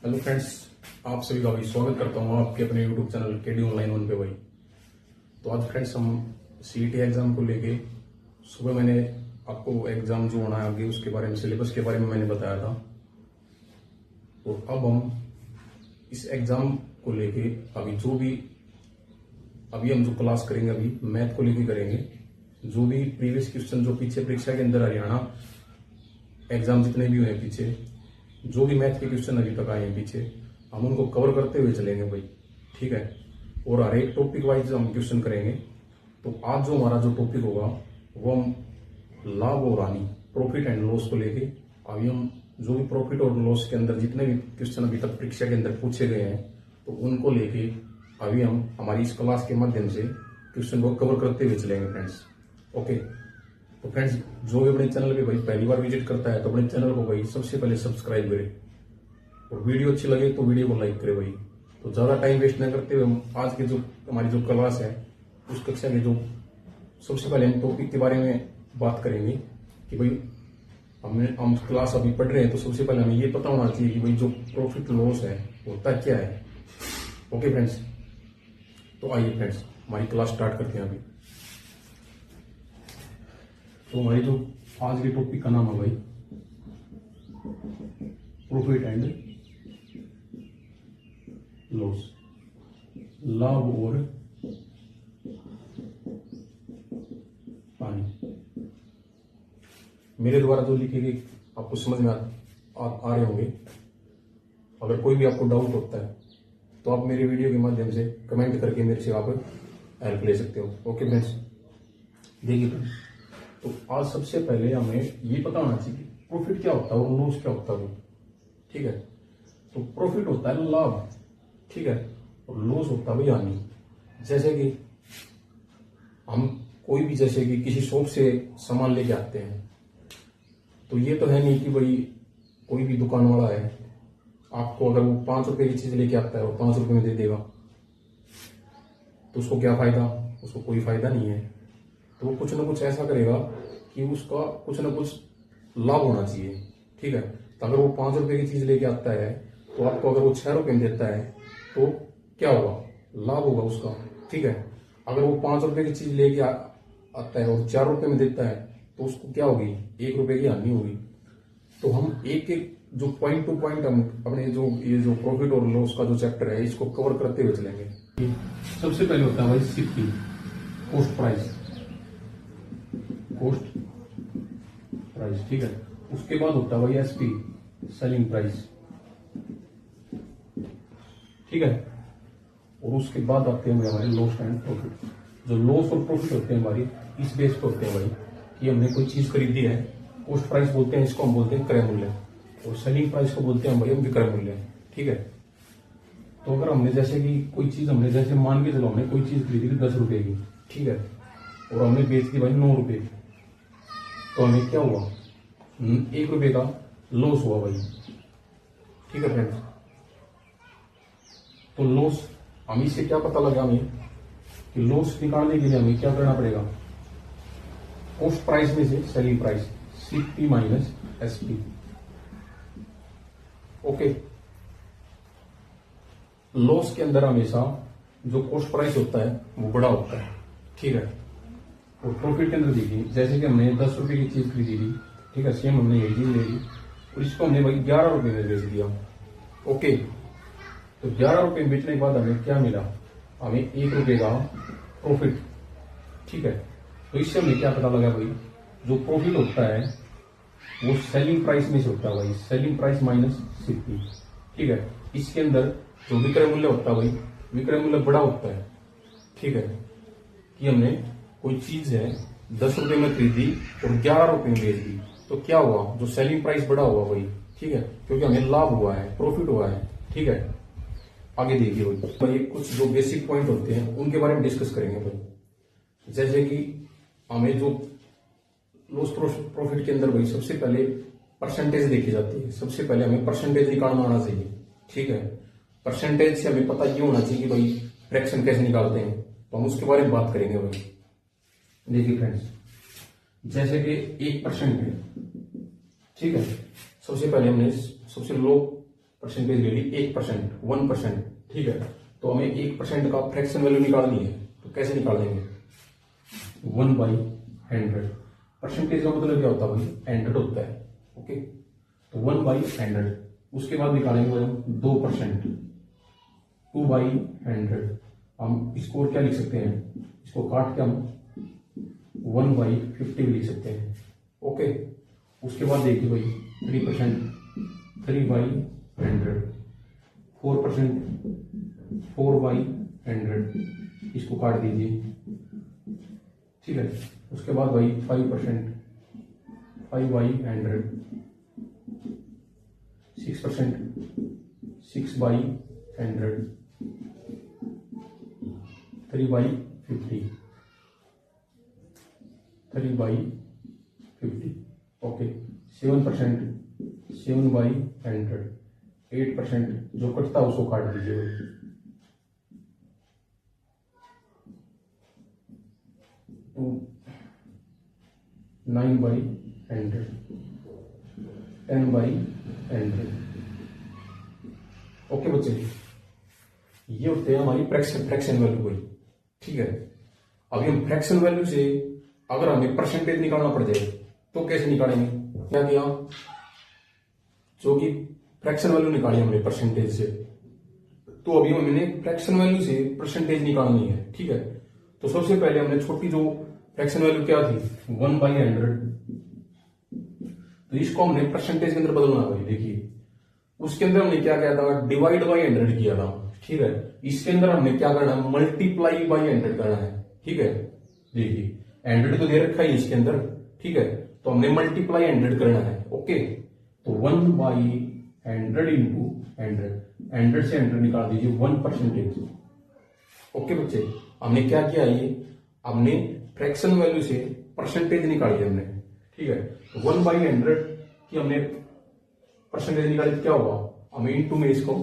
Hello friends, आप सभी का भाई स्वागत करता हूँ आपके अपने YouTube channel KD online one पे भाई। तो आज फ्रेंड्स हम सीईटी एग्जाम को लेके सुबह मैंने आपको एग्जाम जो होना है आगे उसके बारे में, सिलेबस के बारे में मैंने बताया था। तो अब हम इस एग्जाम को लेके अभी हम जो क्लास करेंगे, अभी मैथ को लेके करेंगे। जो भी प्रीवियस क्वेश्चन जो पीछे परीक्षा के अंदर हरियाणा एग्जाम जितने भी हुए पीछे, जो भी मैथ के क्वेश्चन अभी तक आए हैं पीछे, हम उनको कवर करते हुए चलेंगे भाई, ठीक है। और हर एक टॉपिक वाइज हम क्वेश्चन करेंगे। तो आज जो हमारा जो टॉपिक होगा वो हम लाभ और हानि, प्रॉफिट एंड लॉस को लेके अभी हम जो भी प्रॉफिट और लॉस के अंदर जितने भी क्वेश्चन अभी तक परीक्षा के अंदर पूछे गए हैं, तो उनको लेके अभी हम हमारी इस क्लास के माध्यम से क्वेश्चन को कवर करते हुए चलेंगे फ्रेंड्स। ओके, तो फ्रेंड्स जो भी अपने चैनल पे भाई पहली बार विजिट करता है तो अपने चैनल को भाई सबसे पहले सब्सक्राइब करे और वीडियो अच्छी लगे तो वीडियो को लाइक करे भाई। तो ज्यादा टाइम वेस्ट न करते हुए हम आज के जो हमारी जो क्लास है उस कक्षा के जो सबसे पहले हम टॉपिक के बारे में बात करेंगे कि भाई हम क्लास अभी पढ़ रहे हैं, तो सबसे पहले हमें ये पता होना चाहिए कि भाई जो प्रॉफिट लॉस है होता क्या है। ओके फ्रेंड्स, तो आइए फ्रेंड्स हमारी क्लास स्टार्ट करते हैं अभी। तो हमारी जो आज के टॉपिक का नाम है भाई प्रॉफिट एंड लॉस, लाभ और हानि। मेरे द्वारा जो लिखे गए आपको समझ में आ रहे होंगे। अगर कोई भी आपको डाउट होता है तो आप मेरे वीडियो के माध्यम से कमेंट करके मेरे से आप हेल्प ले सकते हो। ओके फ्रेंड्स, देखिए फ्रेंड्स, तो आज सबसे पहले हमें ये पता होना चाहिए कि प्रॉफिट क्या होता है और लॉस क्या होता है, ठीक है। तो प्रॉफिट होता है लाभ, ठीक है, और लॉस होता है हानि। जैसे कि हम कोई भी, जैसे कि किसी शॉप से सामान लेके आते हैं, तो ये तो है नहीं कि भाई कोई भी दुकान वाला है आपको अगर वो 5 रुपए की चीज लेके आता है और 5 रुपए में दे देगा तो उसको क्या फायदा, उसको कोई फायदा नहीं है। तो वो कुछ ना कुछ ऐसा करेगा कि उसका कुछ ना कुछ लाभ होना चाहिए, ठीक है। तो अगर वो 5 रुपए की चीज लेके आता है तो आपको अगर वो 6 रुपए में देता है तो क्या होगा, लाभ होगा उसका, ठीक है। अगर वो 5 रुपए की चीज लेके आता है और 4 रुपए में देता है तो उसको क्या होगी, 1 रुपए की हानि होगी। तो हम एक एक जो पॉइंट टू पॉइंट हम अपने जो ये जो प्रॉफिट और लॉस का जो चैप्टर है इसको कवर करते हुए चलेंगे। सबसे पहले होता है भाई CP, cost price, cost price, ठीक है। उसके बाद होता है भाई एसपी, सेलिंग प्राइस, ठीक है। और उसके बाद आते हैं हमारे लॉस एंड प्रॉफिट। जो लॉस और प्रॉफिट होते हैं हमारी इस बेस पे होते हैं भाई कि हमने कोई चीज खरीदी है, कॉस्ट प्राइस बोलते हैं इसको, हम बोलते हैं क्रय मूल्य, और सेलिंग प्राइस को बोलते हैं भाई हम विक्रय मूल्य, ठीक है। तो अगर हमने जैसे कि कोई चीज हमने जैसे मान के चलो हमने कोई चीज खरीदी थी 10 रुपए की, ठीक है, और हमने बेच दी भाई 9 रुपए की, तो हमें क्या हुआ, 1 रुपए का लॉस हुआ भाई, ठीक है फ्रेंड्स। तो लॉस हम इससे क्या पता लगा हमें कि लॉस निकालने के लिए हमें क्या करना पड़ेगा, कॉस्ट प्राइस में से selling price, CP minus SP. Okay, loss के अंदर हमेशा जो कॉस्ट प्राइस होता है वो बड़ा होता है, ठीक है। और प्रॉफिट के अंदर देखिए जैसे कि हमने 10 रुपए की चीज खरीदी थी, ठीक है, सेम हमने यही चीज ले ली और इसको हमने भाई 11 रुपए में बेच दिया। ओके, तो 11 रुपए में बेचने के बाद हमें क्या मिला, हमें 1 रुपए का प्रॉफिट, ठीक है। तो इससे हमें क्या पता लगा भाई, जो प्रॉफिट होता है वो सेलिंग प्राइस में से होता है भाई, सेलिंग प्राइस माइनस सीपी, ठीक है। इसके अंदर जो विक्रय मूल्य होता है भाई, विक्रय मूल्य बड़ा होता है, ठीक है, कि हमने कोई चीज है 10 रुपए में खरीदी और 11 रुपए में बेच दी, तो क्या हुआ, जो सेलिंग प्राइस बड़ा हुआ भाई, ठीक है, क्योंकि हमें लाभ हुआ है, प्रॉफिट हुआ है, ठीक है। आगे देखिए भाई कुछ जो बेसिक पॉइंट होते हैं उनके बारे में डिस्कस करेंगे भाई। जैसे कि हमें जो लॉस प्रॉफिट के अंदर भाई सबसे पहले परसेंटेज देखी जाती है, सबसे पहले हमें परसेंटेज निकालना आना चाहिए, ठीक है। परसेंटेज से हमें पता ये होना चाहिए कि भाई फ्रैक्शन कैसे निकालते हैं, तो हम उसके बारे में बात करेंगे भाई। देखिए फ्रेंड्स, जैसे कि 1% है, ठीक है। सबसे पहले हमने सबसे लो परसेंटेज ले ली 1%, 1%, ठीक है। तो हमें 1% का फ्रैक्शन वैल्यू निकालनी है, तो कैसे निकाल देंगे? 1/100। परसेंटेज का मतलब क्या होता है भाई? 100 होता है, ओके। तो 1/100, उसके बाद निकालेंगे भाई हम 2%, 2/100। हम इसको क्या लिख सकते हैं? इसको काट के हम 1/50 भी लिख सकते हैं, ओके। उसके बाद देखिए भाई 3%, 3/100, 4%, 4/100, इसको काट दीजिए, ठीक है। उसके बाद भाई 5%, 5/100, 6%, 6/100, 3/50, 3/50, ओके। 7%, 7/100, 8%, जो कटता है उसको काट दीजिए। 9/100, 10/100, ओके बच्चे। ये होते हैं हमारी फ्रैक्शन वैल्यू कोई, ठीक है। अभी हम फ्रैक्शन वैल्यू से अगर हमें परसेंटेज निकालना पड़ जाए तो कैसे निकालेंगे? क्या किया? जो कि फ्रैक्शन वैल्यू निकाली हमने परसेंटेज से, तो अभी हमने फ्रैक्शन वैल्यू से परसेंटेज निकालनी है, ठीक है। तो सबसे पहले हमने छोटी जो फ्रैक्शन वैल्यू क्या थी? 1/100, तो इसको हमने परसेंटेज के अंदर बदलना है। देखिए उसके अंदर हमने क्या किया था? डिवाइड बाई 100 किया था, ठीक है। इसके अंदर हमने क्या करना है? मल्टीप्लाई बाई 100 करना है, ठीक है। देखिए 100 तो दे रखा है इसके अंदर, ठीक है। तो हमने मल्टीप्लाई 100 करना है, ओके। तो 1/100 इंटू 100 से 100 निकाल दीजिए, 1%, ओके बच्चे। हमने क्या किया? ये हमने फ्रैक्शन वैल्यू से परसेंटेज निकाली हमने, ठीक है। तो 1/100 की हमने परसेंटेज निकाली, क्या हुआ? हमें इंटू में इसको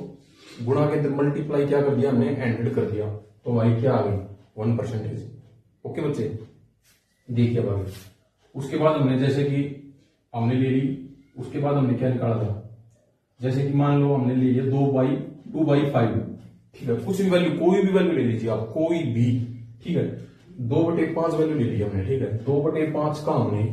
गुणा के अंदर मल्टीप्लाई क्या कर दिया हमने? 100 कर दिया, तो हमारी क्या आ गई? 1%, ओके बच्चे। देखिए अब आगे उसके बाद हमने जैसे कि हमने ले ली, उसके बाद हमने क्या निकाला था? जैसे कि मान लो हमने ले लिया 2/5, ठीक है। कुछ भी वैल्यू, कोई भी वैल्यू ले लीजिए आप, कोई भी, ठीक है। 2/5 वैल्यू ले ली हमने, ठीक है। 2/5 का हमने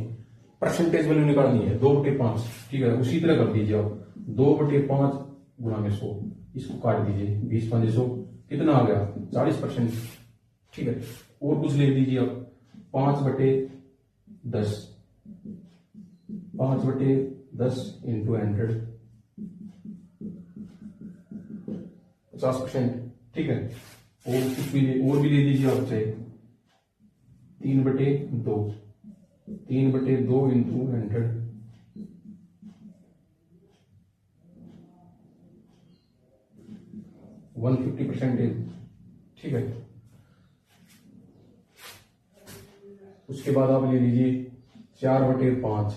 परसेंटेज वैल्यू निकालनी है, 2/5, ठीक है। उसी तरह कर दीजिए आप, 2/5 गुणा में 100, इसको काट दीजिए, 20/100 कितना आ गया? 40%, ठीक है। और कुछ ले लीजिए आप, 5/10, 5/10 इंटू 100, 50%, ठीक है। और कुछ भी और भी ले लीजिए आप, चाहे 3/2, 3/2 इंटू 100, 150%, ठीक है। उसके बाद आप ले लीजिए 4/5,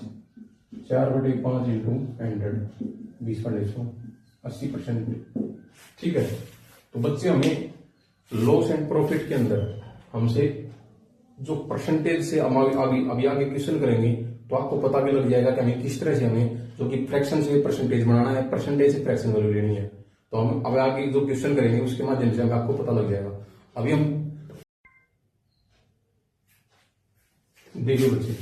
4/5 इंटू 100, 20/100, 80%, ठीक है। तो बच्चे हमें लॉस एंड प्रॉफिट के अंदर हमसे जो परसेंटेज से हम अभी आगे क्वेश्चन करेंगे, तो आपको पता भी लग जाएगा कि हमें किस तरह से हमें जो कि फ्रैक्शन से परसेंटेज बनाना है, परसेंटेज से फ्रैक्शन वैल्यू लेनी है। तो हम अब आगे जो क्वेश्चन करेंगे उसके माध्यम से आपको पता लग जाएगा। अभी हम देखिए बच्चे,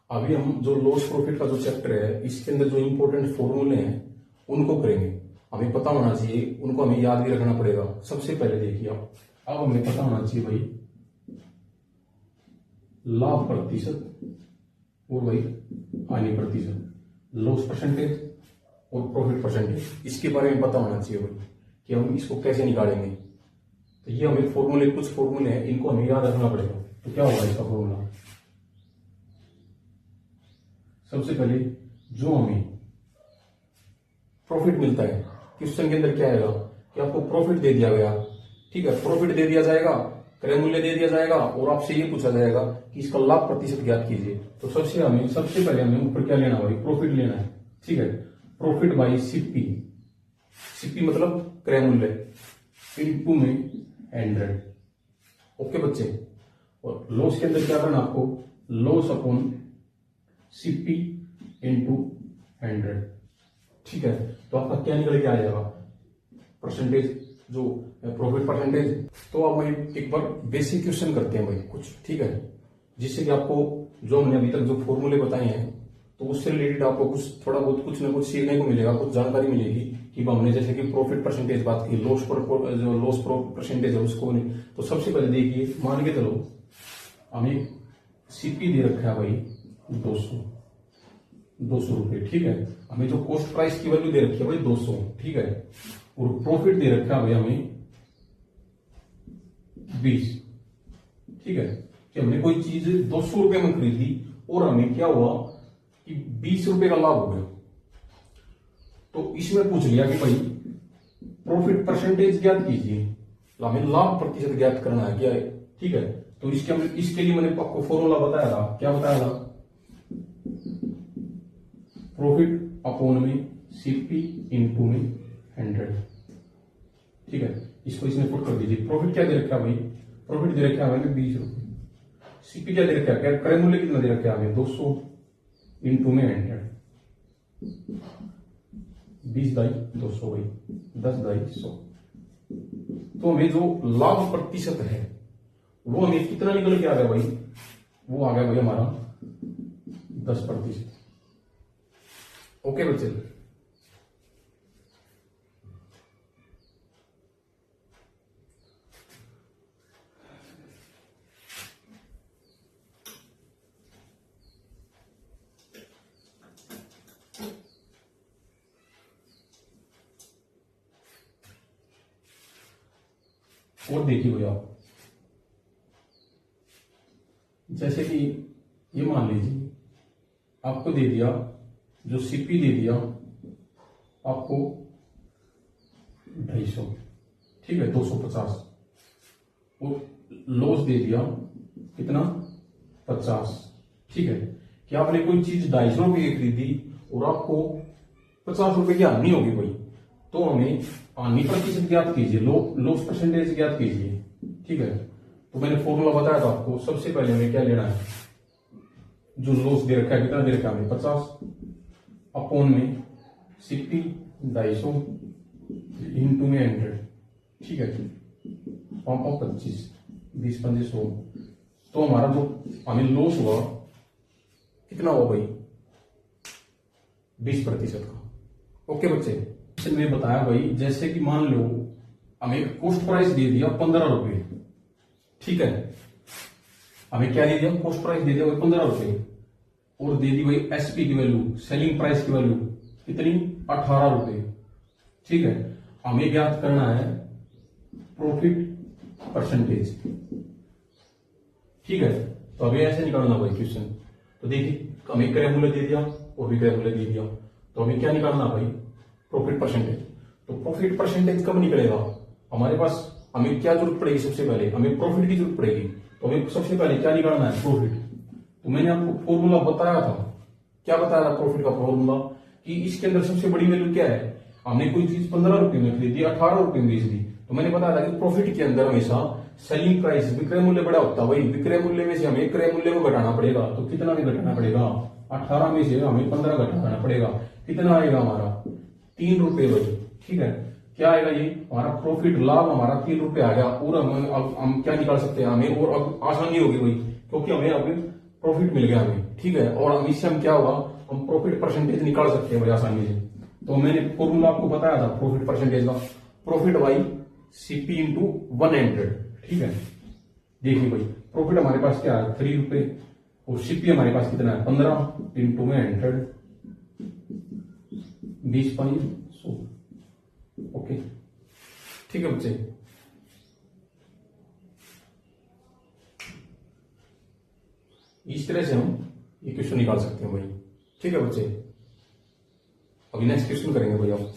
अभी हम जो लॉस प्रॉफिट का जो चैप्टर है, इसके अंदर जो इंपॉर्टेंट फॉर्मूले हैं उनको करेंगे। हमें पता होना चाहिए, उनको हमें याद भी रखना पड़ेगा। सबसे पहले देखिए आप, अब हमें पता होना चाहिए भाई लाभ प्रतिशत और भाई हानि प्रतिशत, लॉस परसेंटेज और प्रॉफिट परसेंटेज, इसके बारे में पता होना चाहिए भाई कि हम इसको कैसे निकालेंगे। तो ये हमें फॉर्मूले, कुछ फॉर्मूले हैं, इनको हमें याद रखना पड़ेगा। तो क्या होगा इसका फॉर्मूला? सबसे पहले जो हमें प्रॉफिट मिलता है, क्वेश्चन के अंदर क्या आएगा कि आपको प्रॉफिट दे दिया गया, ठीक है। प्रॉफिट दे दिया जाएगा, क्रय मूल्य दे दिया जाएगा, और आपसे ये पूछा जाएगा कि इसका लाभ प्रतिशत ज्ञात कीजिए। तो सबसे पहले हमें ऊपर क्या लेना भाई? प्रॉफिट लेना है, ठीक है। प्रॉफिट बाई सीपी, सीपी मतलब क्रय मूल्य, इंटू में 100, ओके बच्चे। और लॉस के अंदर क्या करना आपको? लॉस अपॉन सीपी इंटू 100, ठीक है, तो आपका क्या निकल के आ जाएगा परसेंटेज, जो प्रॉफिट परसेंटेज। तो अब भाई एक बार बेसिक क्वेश्चन करते हैं भाई कुछ, ठीक है, जिससे कि आपको जो हमने अभी तक जो फॉर्मूले बताए हैं तो उससे रिलेटेड आपको कुछ थोड़ा बहुत कुछ ना कुछ सीखने को मिलेगा, कुछ जानकारी मिलेगी कि हमने जैसे कि प्रॉफिट परसेंटेज बात की, जो लॉस परसेंटेज है उसको नहीं। तो सबसे पहले देखिए, मान के चलो हमें सीपी दे रखा है भाई 200 रुपए, ठीक है, हमें जो कॉस्ट प्राइस की वैल्यू दे रखी है भाई 200, ठीक है, और प्रॉफिट दे रखा है भाई हमें 20, ठीक है, कि हमने कोई चीज 200 रुपए में खरीदी और हमें क्या हुआ कि 20 रुपए का लाभ हो गया। तो इसमें पूछ लिया कि भाई प्रॉफिट परसेंटेज ज्ञात कीजिए, हमें लाभ प्रतिशत ज्ञात करना है क्या है, ठीक है। तो इसके लिए मैंने आपको फॉर्मूला बताया था, क्या बताया था, प्रॉफिट अपॉन में सीपी इंटू में 100, ठीक है। इसको इसमें पुट कर दीजिए। प्रॉफिट क्या दे रखा है भाई, प्रॉफिट दे रखा है हमें 20 रुपए, सीपी क्या दे रखा है, क्रय मूल्य कितना दे रखा है हमें 200 इंटू में 100, 20 दाई 200 भाई 10 दाई 100। तो हमें जो लाभ प्रतिशत है वो हमें कितना निकल के आ गया भाई, वो आ गया भाई हमारा 10%। ओके बच्चे, और देखिए भैया, जैसे कि ये मान लीजिए आपको दे दिया, जो सीपी दे दिया आपको 250, ठीक है, 250, और लॉस दे दिया कितना 50, ठीक है, कि आपने कोई चीज 250 रुपए की खरीदी और आपको 50 रुपए की हानि होगी भाई। तो हमें हानि प्रतिशत ज्ञात कीजिए, लॉस परसेंटेज ज्ञात कीजिए, ठीक है। तो मैंने फॉर्मूला बताया था आपको, सबसे पहले हमें क्या लेना है, जो लॉस दे रखा है कितना दे रखा है हमें 50, अपॉन में सीपी 250 इंटू में 100, ठीक है, 25 20 25 100। तो हमारा जो हमें लॉस हुआ कितना हुआ भाई 20% का। ओके बच्चे, मैंने बताया भाई, जैसे कि मान लो हमें कॉस्ट प्राइस दे दिया 15 रुपए, ठीक है, हमें क्या दे दिया, कॉस्ट प्राइस दे दिया भाई 15 रुपए, और दे दी भाई एसपी की वैल्यू, सेलिंग प्राइस की वैल्यू कितनी 18 रुपए, ठीक है। हमें ज्ञात करना है प्रॉफिट परसेंटेज, ठीक है। तो अभी ऐसे निकालना भाई क्वेश्चन। तो देखिए, हमें क्रय मूल्य दे दिया और विक्रय मूल्य दे दिया, तो हमें क्या निकालना भाई प्रॉफिट परसेंटेज। तो प्रॉफिट परसेंटेज कब निकलेगा हमारे पास, हमें क्या जरूरत पड़ेगी, सबसे पहले हमें प्रॉफिट की जरूरत पड़ेगी। तो हमें सबसे पहले क्या निकालना है प्रॉफिट। तो मैंने आपको फॉर्मूला बताया था, क्या बताया था प्रॉफिट का फॉर्मूला, कि इसके अंदर सबसे बड़ी वैल्यू क्या है, हमने कोई चीज 15 रुपए में खरीदी 18 रुपए में बेच दी। तो मैंने बताया था कि प्रॉफिट के अंदर हमेशा सेलिंग प्राइस विक्रय मूल्य बड़ा होता है, वही विक्रय मूल्य में से हमें क्रय मूल्य को घटाना पड़ेगा। तो कितना भी घटाना पड़ेगा, 18 में से हमें 15 घटाना पड़ेगा, कितना आएगा हमारा 3 रुपए भाई, ठीक है। क्या आएगा ये हमारा प्रॉफिट, लाभ हमारा 3 रुपए आ गया। और हम क्या निकाल सकते हैं, हमें और अब आसानी होगी भाई, क्योंकि हमें अब प्रॉफिट मिल गया हमें, ठीक है। और अब इससे हम क्या होगा, हम प्रॉफिट परसेंटेज निकाल सकते हैं भाई आसानी से। तो मैंने फॉर्मूला आपको बताया था प्रॉफिट परसेंटेज का, प्रॉफिट बाई सीपी इंटू 100, ठीक है। देखिए भाई प्रॉफिट हमारे पास क्या है 3 रुपए, और सीपी हमारे पास कितना है 15 इंटू में 100, 20 5 100। ओके, ठीक है बच्चे। इस तरह से हम ये क्वेश्चन निकाल सकते हैं भाई, ठीक है बच्चे। अभी नेक्स्ट क्वेश्चन करेंगे भाई आप।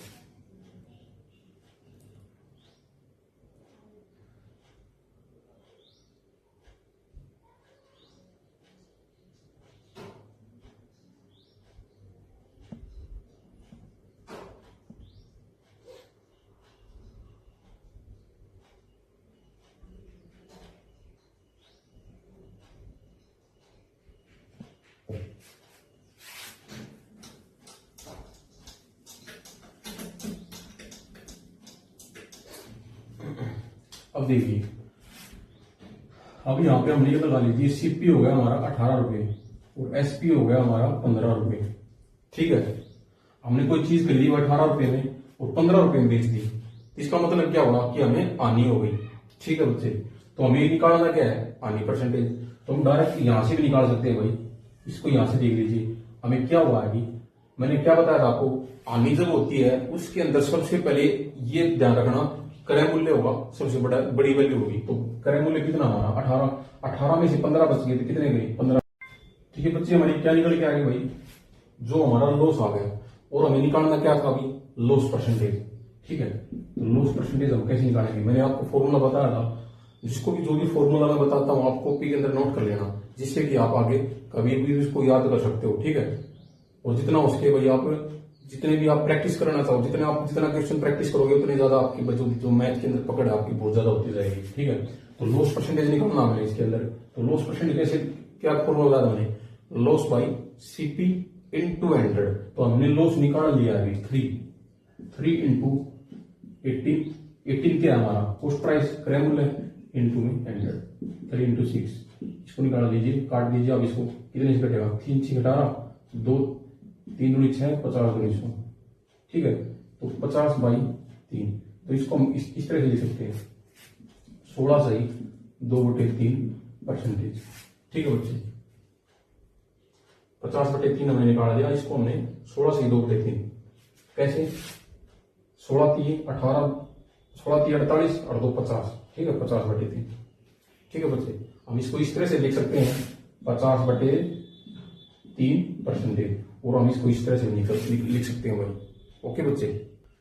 अब देखिए, अब यहाँ पे हमने ये लगा लीजिए, सीपी हो गया हमारा 18 रुपये और एसपी हो गया हमारा 15 रुपये। ठीक है, हमने कोई चीज खरीदी 18 रुपये में और 15 रुपये में बेच दी, इसका मतलब क्या हुआ कि हमें हानि हो गई। ठीक है बच्चे, तो हमें निकालना क्या है, हानि परसेंटेज। तो हम डायरेक्ट यहां से भी निकाल सकते हैं भाई, इसको यहां से देख लीजिए। हमें क्या हुआ है, मैंने क्या बताया था आपको, हानि जब होती है उसके अंदर सबसे पहले ये ध्यान रखना, क्रय मूल्य होगा सबसे बड़ी वैल्यू होगी। तो क्रय मूल्य कितना हमारा 18 में से 15 बच गए तो कितने गए 15। ठीक है बच्चे, हमारी क्या निकल के आ गई भाई, जो हमारा लॉस आ गया। और हमें निकालना क्या था अभी, लॉस परसेंटेज। ठीक है, तो लॉस परसेंटेज हम कैसे निकालेंगे, मैंने आपको फॉर्मूला बताया था, जिसको भी जो भी फॉर्मूला मैं बताता हूँ आप कॉपी के अंदर नोट कर लेना, जिससे कि आप आगे कभी भी इसको याद कर सकते हो। ठीक है, और जितना हो सके भाई आप जितने भी आप प्रैक्टिस करना चाहो, जितना क्वेश्चन प्रैक्टिस करोगे उतनी ज्यादा आपकी जो मैथ के अंदर पकड़ है आपकी बहुत ज्यादा होती जाएगी। ठीक है, तो लॉस परसेंटेज निकालना हमें इसके अंदर। तो लॉस परसेंटेज कैसे, क्या फॉर्मूला बताया मैंने, लॉस बाई सीपी इंटू 100। तो हमने लॉस निकाल लिया अभी 3 इंटू 18 क्या है हमारा कॉस्ट प्राइस, क्रय मूल्य इंटू में 100, 3 इंटू 6। इसको निकाल लीजिए, काट दीजिए। अब इसको कितने से कटेगा, 3 6 18, 2 3 दूनी 6, 50 दूनी 100। ठीक है, तो 50 बाई 3। तो इसको हम इस तरह से लिख सकते हैं, 16 सही 2/3%। ठीक है बच्चे, 50/3 हमने निकाल दिया, इसको हमने 16 सही 2/3 कैसे, 16 3 18, 16 3 48 और 2 50। ठीक है, 50/3। ठीक है बच्चे, हम इसको इस तरह से लिख सकते हैं 50/3%। और हम इसको इस तरह से लिख सकते हैं भाई। ओके बच्चे,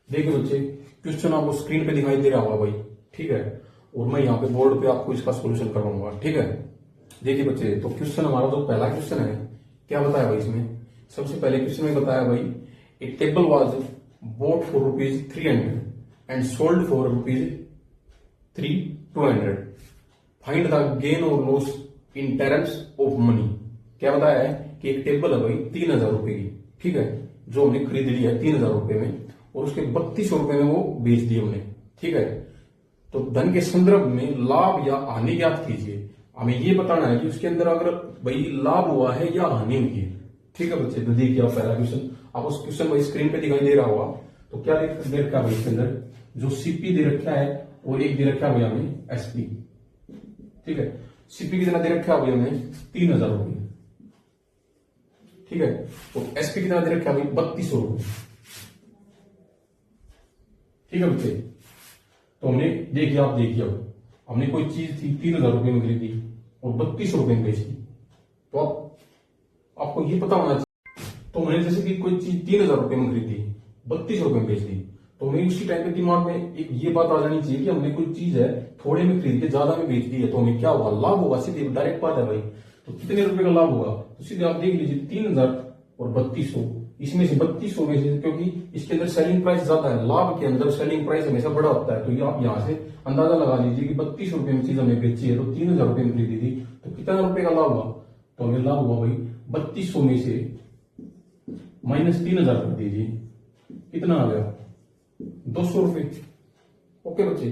देखिए बच्चे, क्वेश्चन आपको स्क्रीन पे दिखाई दे रहा होगा भाई। ठीक है, और मैं यहाँ पे बोर्ड पे आपको इसका सोल्यूशन करवाऊंगा। ठीक है, देखिए बच्चे, तो क्वेश्चन हमारा जो पहला क्वेश्चन है, क्या बताया भाई इसमें, सबसे पहले क्वेश्चन में बताया भाई, a table was bought for ₹300 and sold for ₹200. Find the gain or loss in terms of money. क्या बताया है कि एक टेबल है भाई 3000 रुपए की। ठीक है, जो हमने खरीद लिया है 3000 रुपए में, और उसके 3200 रुपए में वो बेच दिए हमने। ठीक है, तो धन के संदर्भ में लाभ या हानि ज्ञात कीजिए। हमें ये बताना है कि उसके अंदर अगर भाई लाभ हुआ है या हानि हुई है। ठीक है बच्चे, तो देखिए आप पहला क्वेश्चन, आप उस क्वेश्चन भाई स्क्रीन पे दिखाई दे रहा होगा। तो क्या दे रखा है भाई इसके अंदर, जो सीपी दे रखा है और एक दे रखा है भाई हमें एसपी। ठीक है, सीपी कितना दे रखा है भाई हमें 3000 रुपये। ठीक है, तो एसपी कितना दे रखा है भाई 3200 रुपये। ठीक है बच्चे, तो हमने देखिए, आप देखिए, अब हमने कोई चीज थी 3000 रुपये में खरीदी और 3200 रुपये में बेची, तो आपको ये पता होना चाहिए। तो मैंने जैसे कि कोई चीज 3000 रुपये में खरीदी 3200 रुपये में बेच दी, तो हमें उसी टाइम पे दिमाग में एक ये बात आ जानी चाहिए कि हमने कोई चीज है थोड़े में खरीद के ज्यादा में बेच दी है, तो हमें क्या होगा, लाभ होगा। सीधे डायरेक्ट बात है भाई। तो कितने रुपए का लाभ होगा, तो सीधे आप देख लीजिए 3000 और 3200, इसमें से 3200 में से, क्योंकि इसके अंदर सेलिंग प्राइस ज्यादा है, लाभ के अंदर सेलिंग प्राइस हमेशा बड़ा होता है। तो ये आप यहाँ से अंदाजा लगा लीजिए कि 3200 रुपये में चीज हमने बेची है, तो 3000 रुपये में खरीदी थी, तो कितना रुपए का लाभ हुआ, तो हमें लाभ हुआ भाई 3200 में से -3000 कर दीजिए, कितना आ गया 200 रुपये। ओके बच्चे,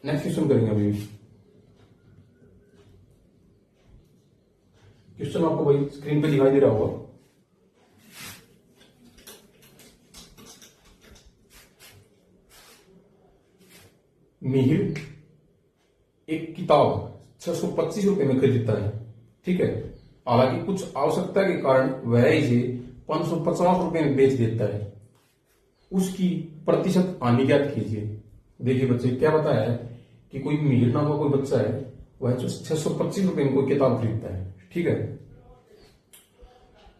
नेक्स्ट क्वेश्चन करेंगे। अभी क्वेश्चन आपको भाई स्क्रीन पे दिखाई दे रहा होगा। मिहिर एक किताब 625 रुपए में खरीदता है। ठीक है, हालांकि कुछ आवश्यकता के कारण वह इसे 550 रुपए में बेच देता है, उसकी प्रतिशत हानि ज्ञात कीजिए। देखिए बच्चे, क्या बताया है कि कोई मिहिर नाम का कोई बच्चा है, वह 625 रुपए में कोई किताब खरीदता है। ठीक है,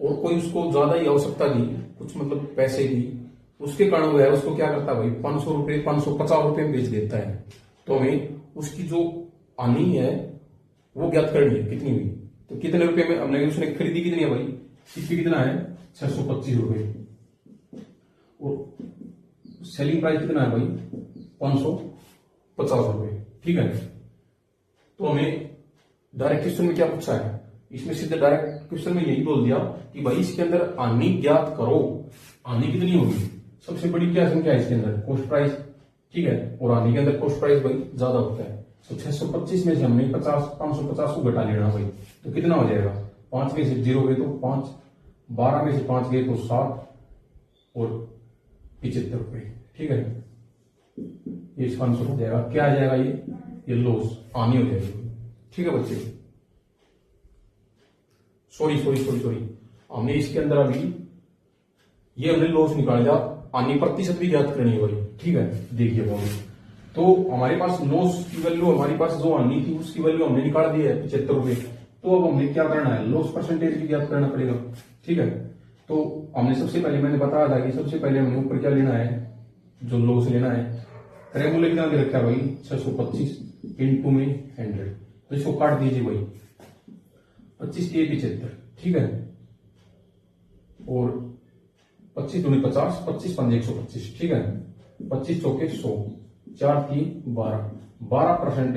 और कोई उसको ज्यादा ही आवश्यकता की, कुछ मतलब पैसे की, उसके कारण वह उसको क्या करता है भाई 500 रुपए 550 रुपए में बेच देता है। तो हमें उसकी जो हानि है वो ज्ञात करनी है, कितनी हुई, तो कितने रुपए में हमने उसने खरीदी, कितनी है भाई, सीपी कितना है 625 रुपए, और सेलिंग प्राइस कितना है भाई 550 रुपए। ठीक है, तो हमें डायरेक्ट क्वेश्चन में क्या पूछा है, इसमें सीधे डायरेक्ट क्वेश्चन में यही बोल दिया कि भाई इसके अंदर हानि ज्ञात करो। हानि कितनी होगी, सबसे बड़ी क्या संख्या है इसके अंदर, कॉस्ट प्राइस ठीक है, और आने के अंदर कॉस्ट प्राइस भाई ज्यादा होता है। तो 625 में से हमने 550 को घटा लेना भाई, तो कितना हो जाएगा, 5 में से 0 गए तो 5, 12 में से 5 गए तो 7 और 75 रुपए। ठीक है, ये इसका आंसर हो जाएगा। क्या आ जाएगा, ये लॉस आनी हो जाएगी। ठीक है बच्चे, सॉरी हमने इसके अंदर अभी ये हमने लॉस निकाल दिया, आनी प्रतिशत भी ज्ञात करनी है भाई। ठीक है, देखिए भाई, तो हमारे पास लॉस की वैल्यू, हमारी पास जो आनी थी उसकी वैल्यू हमने निकाल दी है 75 रुपए। तो अब हमने क्या करना है, लॉस परसेंटेज भी ज्ञात करना पड़ेगा। ठीक है, तो हमने सबसे पहले, मैंने बताया था कि सबसे पहले हमने ऊपर क्या लेना है, जो लॉस लेना है, क्रय मूल्य कितना दे रखा है भाई, 625 इंटू में 100, तो इसको काट दीजिए भाई, 25 के 75। ठीक है, और 25 दूनी 50, 25 पंजे 125। ठीक है, 25 चौके 100, 4 3 12%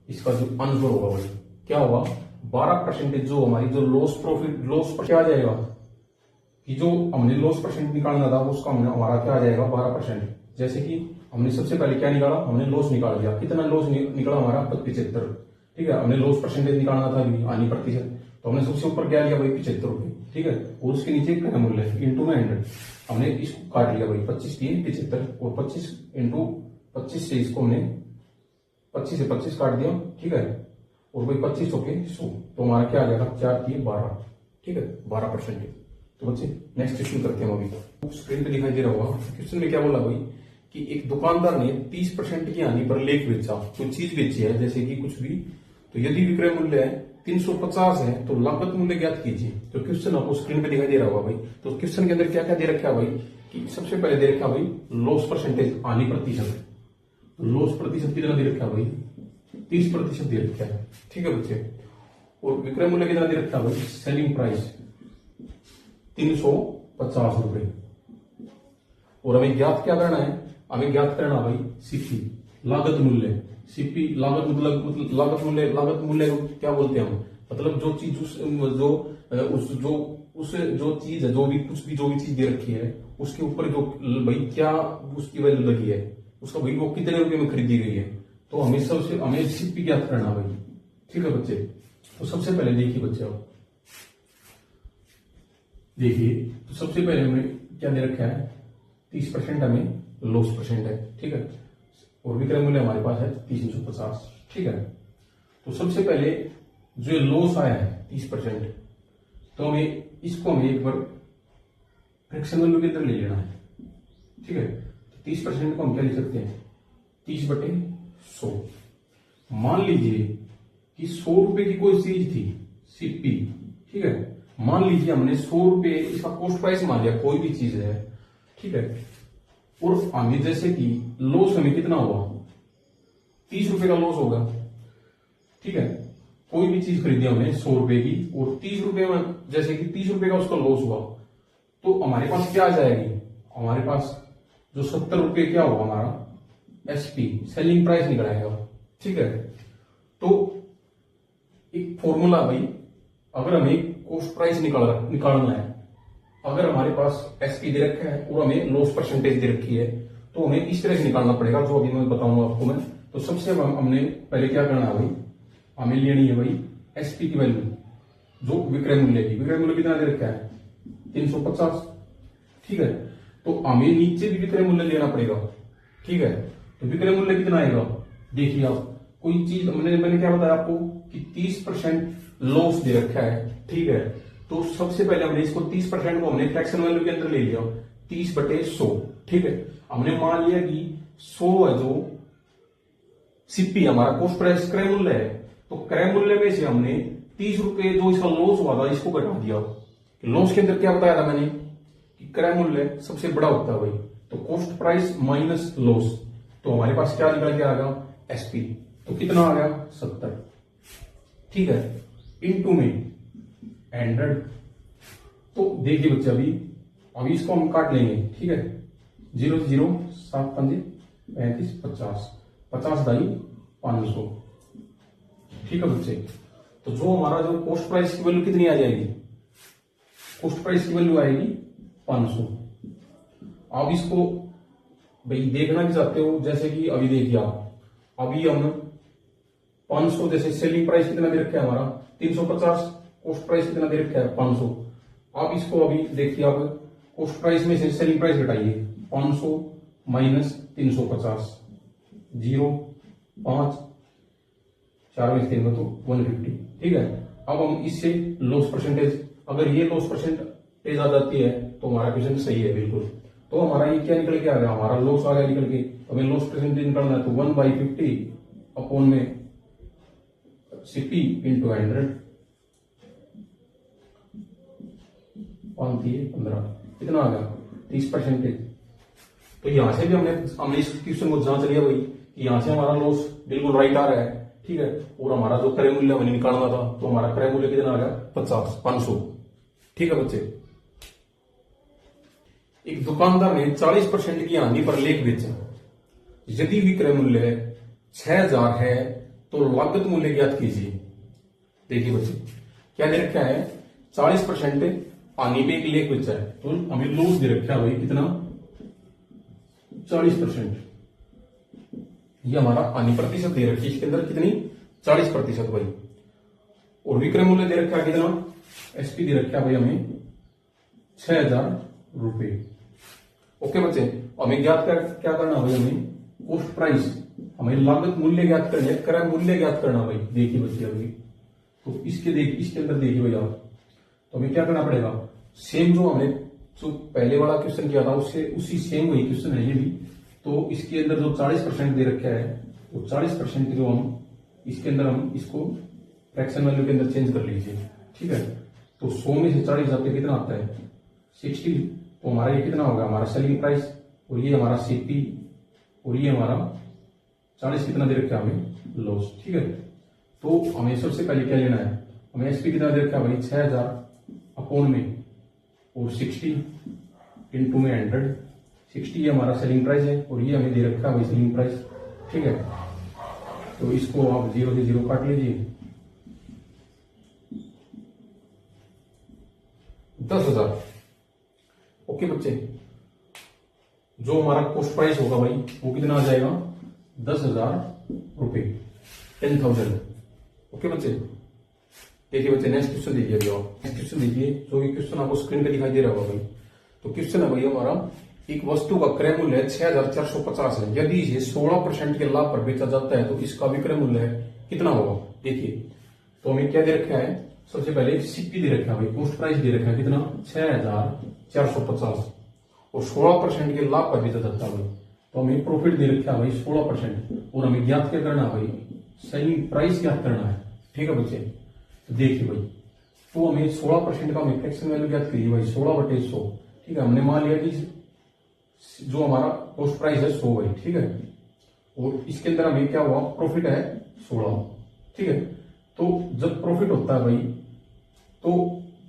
इसका जो आंसर होगा भाई क्या होगा, 12% जो हमारी जो लॉस पर क्या आ जाएगा, कि जो हमने लॉस परसेंट निकालना था उसका हमारा क्या आ जाएगा 12%। जैसे कि हमने सबसे पहले क्या निकाला, हमने लॉस निकाल दिया, कितना लॉस निकला हमारा 75। ठीक है, हमने लॉस परसेंटेज निकालना था आनी प्रतिशत, तो हमने सबसे ऊपर क्या लिया भाई 75 रुपए। ठीक है, और उसके नीचे क्रय मूल्य इंटू में 100, हमने इसको काट लिया भाई, 25 की 75 और 25 इंटू 25 से इसको हमने 25 से 25 काट दिया। ठीक है, और भाई 25 चौके 100, तो हमारा क्या आ जाएगा 4 की 12। ठीक है, 12%। तो बच्चे नेक्स्ट क्वेश्चन करते हैं अभी, स्क्रीन पे दिखाई दे रहा होगा। क्वेश्चन में क्या बोला भाई कि एक दुकानदार ने 30% की हानि पर लेख बेचा, कोई चीज बेची है जैसे कि कुछ भी, तो यदि विक्रय मूल्य 350 है तो लागत मूल्य ज्ञात कीजिए। तो क्वेश्चन आपको स्क्रीन पे दिखाई दे रहा होगा भाई। तो क्वेश्चन के अंदर क्या क्या दे रखा है भाई, कि सबसे पहले दे रखा भाई लॉस परसेंटेज, हानि प्रतिशत। लॉस प्रतिशत कितना दे रखा है भाई, 30% दे रखा है। ठीक है बच्चे, और विक्रय मूल्य कितना दे रखा है भाई, सेलिंग प्राइस 350 रुपए। और हमें ज्ञात क्या करना है, हमें ज्ञात करना भाई सीपी, लागत मूल्य। सीपी लागत मतलब लागत मूल्य क्या बोलते हैं हम, मतलब जो चीज जो चीज है, जो भी चीज दे रखी है उसके ऊपर जो भाई क्या उसकी वैल्यू लगी है, उसका भाई वो कितने रुपए में खरीदी गई है, तो हमें सीपी ज्ञात करना भाई। ठीक है बच्चे, तो सबसे पहले देखिए बच्चे, आप देखिए, तो सबसे पहले हमें क्या दे रखा है, 30% हमें लॉस परसेंट है। ठीक है, और विक्रय मूल्य हमारे पास है 350। ठीक है, तो सबसे पहले जो लॉस आया है 30%, तो हमें इसको हमें एक बार फ्रैक्शन वैल्यू के अंदर ले लेना है। ठीक है, तो 30% को हम क्या लिख सकते हैं, 30/100। मान लीजिए कि 100 रुपए की कोई चीज थी, सीपी। ठीक है, मान लीजिए हमने 100 रुपए इसका कॉस्ट प्राइस मान लिया, कोई भी चीज है। ठीक है, और हमें जैसे कि लॉस हमें कितना हुआ, 30 रुपए का लॉस होगा। ठीक है, कोई भी चीज खरीदी हमने 100 रुपए की, और 30 रुपए में जैसे कि 30 रुपए का उसका लॉस हुआ, तो हमारे पास क्या आ जाएगी, हमारे पास जो 70 रुपए क्या होगा हमारा एसपी, सेलिंग प्राइस निकल आएगा। ठीक है, तो एक फॉर्मूला भाई, अगर हमें कॉस्ट प्राइस निकालना है, अगर हमारे पास एसपी दे रखा है और हमें लॉस परसेंटेज दे रखी है, तो हमें इस तरह से निकालना पड़ेगा, जो अभी मैं बताऊंगा आपको मैं। तो सबसे हमने पहले क्या करना है भाई, हमें लेनी है भाई एसपी की वैल्यू, जो विक्रय मूल्य की, विक्रय मूल्य कितना दे रखा है 350। ठीक है, तो हमें नीचे भी विक्रय मूल्य लेना पड़ेगा। ठीक है, तो विक्रय मूल्य कितना आएगा, देखिए आप, कोई चीज मैंने क्या बताया आपको कि 30% लॉस दे रखा है। ठीक है, तो सबसे पहले हमने इसको 30% को हमने फ्रैक्शन वैल्यू के अंदर ले लिया, 30/100। ठीक है, हमने मान लिया कि 100 है जो सीपी हमारा कॉस्ट प्राइस क्रय मूल्य है, तो क्रय मूल्य में से हमने 30 रुपए जो इसका लॉस हुआ था इसको घटा दिया। लॉस के अंदर क्या बताया था मैंने कि क्रय मूल्य सबसे बड़ा होता है भाई, तो कॉस्ट प्राइस माइनस लॉस, तो हमारे पास क्या निकल के आ गया एसपी, तो कितना आ गया 70। ठीक है, इनटू में 100। तो देखिए बच्चे, अभी इसको हम काट लेंगे। ठीक है, 0 0 7 5 35 50 50 दाई 500। ठीक है बच्चे, तो जो हमारा जो कॉस्ट प्राइस की वैल्यू कितनी आ जाएगी, कॉस्ट प्राइस की वैल्यू आएगी 500। अब इसको भाई देखना भी चाहते हो, जैसे कि अभी देखिए आप, अभी हम 500 जैसे सेलिंग प्राइस कितना दे रखा है हमारा 350, कॉस्ट प्राइस कितना दे रखा है 500। आप इसको अभी देखिए, आप कॉस्ट प्राइस में से सेलिंग प्राइस घटाइए, 500 माइनस 350, 0, 5, 4 में 3 तो 150। ठीक है, अब हम इससे लॉस परसेंटेज, अगर ये लॉस परसेंटेज आ जाती है तो हमारा क्वेश्चन सही है बिल्कुल। तो हमारा ये क्या निकल के आ गया, हमारा लॉस आ गया निकल के। हमें लॉस परसेंटेज निकालना है तो 1/50 अपॉन में CP इंटू 100, 15 कितना आ गया 30%। तो यहां से भी हमने इस क्वेश्चन को जांच लिया भाई कि यहां से हमारा लॉस बिल्कुल राइट आ रहा है। ठीक है, और हमारा जो क्रय मूल्य हमें निकालना था, तो हमारा क्रय मूल्य कितना आ गया 500। ठीक है बच्चे, एक दुकानदार ने 40% की हानि पर लेख बेचा। यदि विक्रय मूल्य 6000 है तो लागत मूल्य ज्ञात कीजिए। देखिए बच्चे, क्या दे रखा है, 40% हानि पे एक लेख बेचा है, तो हमें लॉस दे रखा है भाई कितना 40%। ये हमारा हानि प्रतिशत दे रखी है, इसके अंदर कितनी 40% भाई। और विक्रय मूल्य दे रखा है कितना, SP दे रखा है भाई हमें 6000 रुपए। ओके बच्चे, हमें ज्ञात क्या करना भाई, हमें कॉस्ट प्राइस, हमें लागत मूल्य ज्ञात करना है, क्रय मूल्य ज्ञात करना भाई। देखिए बच्चे अभी तो इसके अंदर देखिए भाई आप, तो हमें क्या करना पड़ेगा, सेम जो हमने जो पहले वाला क्वेश्चन किया था उससे उसी सेम वही क्वेश्चन है ये भी। तो इसके अंदर जो 40% दे रखा है, वो 40% जो हम इसके अंदर हम इसको फ्रैक्शन वैल्यू के अंदर चेंज कर लीजिए। ठीक है, तो 100 में से 40 जाते कितना आता है 60। तो हमारा ये कितना होगा, हमारा सेलिंग प्राइस, और ये हमारा CP, और ये हमारा 40 कितना दे रखा है हमें लॉस। ठीक है, तो हमें सबसे पहले क्या लेना है, हमें SP कितना दे रखा है भाई 6000 अपॉन में और 60 इंटू में 100। 60 ये हमारा सेलिंग प्राइस है, और ये हमें दे रखा है भाई सेलिंग प्राइस। ठीक है, तो इसको आप 0 से 0 काट लीजिए, 10,000। ओके बच्चे, जो हमारा कॉस्ट प्राइस होगा भाई वो कितना आ जाएगा 10,000 रुपए, 10,000। ओके बच्चे, देखिए बच्चे नेक्स्ट क्वेश्चन देखिए अभी आप, नेक्स्ट क्वेश्चन देखिए, जो ये क्वेश्चन आपको स्क्रीन पे दिखाई दे रहा होगा भाई। तो क्वेश्चन है भाई हमारा, एक वस्तु का क्रय मूल्य 6450 है, यदि इसे 16% के लाभ पर बेचा जाता है तो इसका विक्रय मूल्य कितना होगा। देखिए, तो हमें क्या दे रखा है, सबसे पहले CP दे रखा है भाई, कॉस्ट प्राइस दे रखा है कितना 6450, और 16% के लाभ पर बेचा जाता है भाई। तो हमें प्रॉफिट दे रखा है भाई 16%, और हमें ज्ञात क्या करना है भाई, सेलिंग प्राइस ज्ञात करना है। ठीक है बच्चे, तो देखिए भाई, तो हमें 16% का हमें फ्रैक्शन वैल्यू ज्ञात करिए भाई 16/100। ठीक है, हमने मान लिया कि जो हमारा कॉस्ट प्राइस है 100 भाई। ठीक है, और इसके अंदर हमें क्या हुआ, प्रॉफिट है 16। ठीक है, तो जब प्रॉफिट होता है भाई तो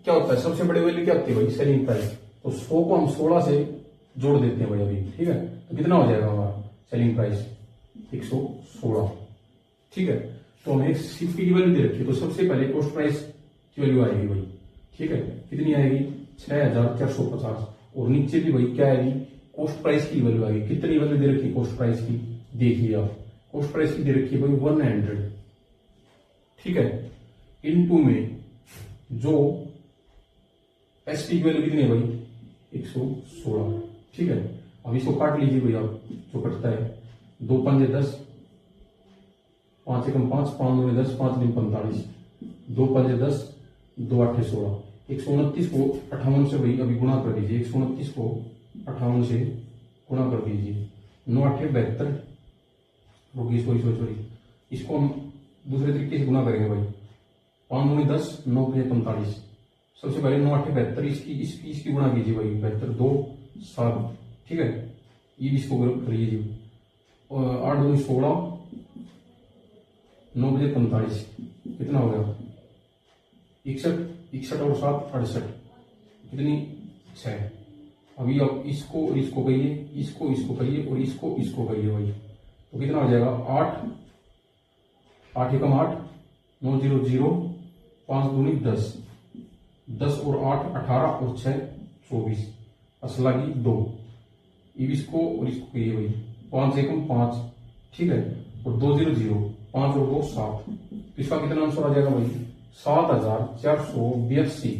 क्या होता है, सबसे बड़ी वैल्यू क्या होती है भाई सेलिंग प्राइस। तो 100 को हम 16 से जोड़ देते हैं भाई अभी। ठीक है, तो कितना हो जाएगा हमारा सेलिंग प्राइस 116। ठीक है, तो हमें CP की वैल्यू दे रखी है, तो सबसे पहले कॉस्ट प्राइस की वैल्यू आएगी भाई। ठीक है, कितनी आएगी 6450, और नीचे भी भाई क्या आएगी, कॉस्ट प्राइस की वैल्यू आएगी। कितनी वैल्यू दे रखी है कॉस्ट प्राइस की, देखिए आप, कॉस्ट प्राइस की दे रखी है भाई 100। ठीक है, इनटू में जो SP की वैल्यू कितनी है भाई 116। ठीक है, अब इसको काट लीजिए भाई आप, जो कटता है 2 पंजे 10, 5 एकम 5, 5 दूनी 10, 5 दिन 45, 2 पंजे 10, 2 8 16, 129 को 58 से भाई अभी गुणा कर दीजिए, 129 को 58 से गुणा कर दीजिए, 9 8 72, रुकिए सॉरी, इसको हम दूसरे तरीके से गुणा करेंगे भाई, 5 दूनी 10, 9 5 45। सबसे पहले 9 8 72, इसकी गुणा कीजिए भाई, 72 2 7। ठीक है, ये भी इसको कर लीजिए, 8 दूनी 16, 9 बजे 45, कितना हो गया 61 और 7 68, कितनी 6। अभी अब इसको और इसको कहिए, इसको कहिए, और इसको कहिए भाई, तो कितना हो जाएगा 8 एकम 8, 9 0 0, 5 दूनी 10, 10 और 8 18 और 6 24, असला की 2। ये इसको और इसको ये भाई 5 एकम 5, ठीक है, और 2 0 0, 5 और 2 7, तो इसका कितना आंसर आ जाएगा भाई 7482।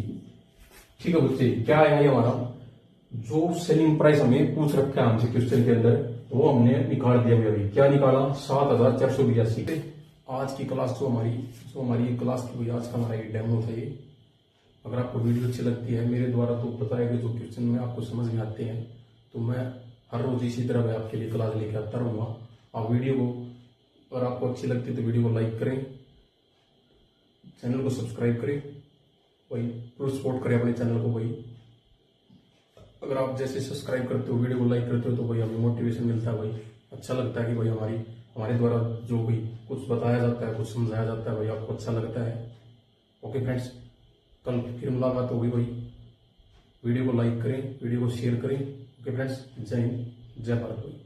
ठीक है बच्चे, क्या आएगा ये हमारा जो सेलिंग प्राइस हमें पूछ रखा है हमसे क्वेश्चन के अंदर, वो हमने निकाल दिया अभी। क्या निकाला 7482। आज की क्लास जो हमारी क्लास की, आज का हमारा ये डेमो था ये। अगर आपको वीडियो अच्छी लगती है मेरे द्वारा तो बताए गए जो क्वेश्चन में आपको समझ में आते हैं, तो मैं हर रोज इसी तरह मैं आपके लिए क्लास लेकर आता रहूंगा। आप वीडियो को, अगर आपको अच्छी लगती है तो वीडियो को लाइक करें, चैनल को सब्सक्राइब करें, वही फुल सपोर्ट करें अपने चैनल को। वही अगर आप जैसे सब्सक्राइब करते हो, वीडियो को लाइक करते हो, तो भाई हमें मोटिवेशन मिलता है, भाई अच्छा लगता है कि भाई हमारे द्वारा जो भी कुछ बताया जाता है, कुछ समझाया जाता है, भाई आपको अच्छा लगता है। ओके फ्रेंड्स, कल फिर मुलाकात होगी भाई। वीडियो को लाइक करें, वीडियो को शेयर करें। ओके फ्रेंड्स, जय हिंद, जय भारत भाई।